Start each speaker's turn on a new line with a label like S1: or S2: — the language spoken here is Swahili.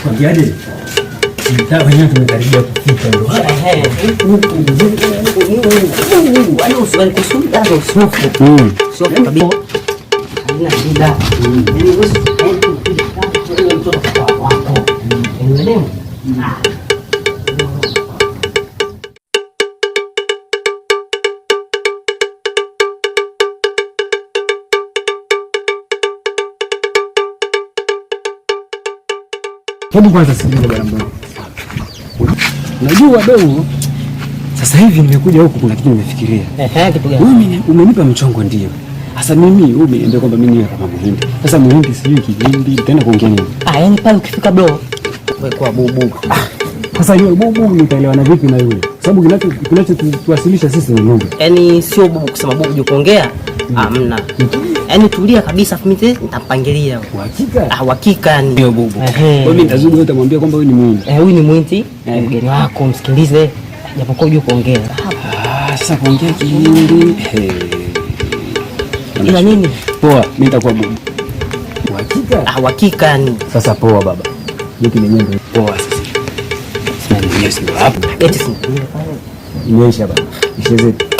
S1: Kwambiaje? Mtaa wenyewe tumekaribia kufika ndio.
S2: Wale usiwali kusuda ndio usifu. Sio kabisa. Haina shida. Ni wewe mtoto wako. Unaelewa?
S1: Hebu kwanza sikiliza bwana mdogo. Unajua Deu, sasa hivi nimekuja huku kuna kitu nimefikiria.
S2: Kitu gani?
S1: Wewe umenipa mchongo ndio. Sasa mimi wewe umeniambia kwamba mimi ni kama Muhindi. Sasa Muhindi sijui Kihindi, tena kuongea nini?
S2: Yaani pale ukifika bro, wewe kwa bubu.
S1: Sasa yule bubu nitaelewana vipi na yule? Sababu kinachotuwasilisha sisi ni lugha.
S2: Yaani sio bubu kusema bubu juu kuongea. Hamna. Yaani tulia kabisa mimi nitapangilia.
S1: Uhakika?
S2: Uhakika yani.
S1: Ndio bubu. Mimi nitazudi utamwambia kwamba wewe ni Muhindi.
S2: Huyu ni Muhindi, mgeni wako msikilize. Japokuwa hujui kuongea.
S1: Sasa kuongea Kihindi.
S2: Ila nini?
S1: Poa, mimi nitakuwa bubu. Uhakika?
S2: Uhakika yani.
S1: Sasa poa baba. Yuki ni nyembe. Poa sasa. Sasa ni ndio hapo.
S2: Eti si.
S1: Imeisha baba. Ishezeti.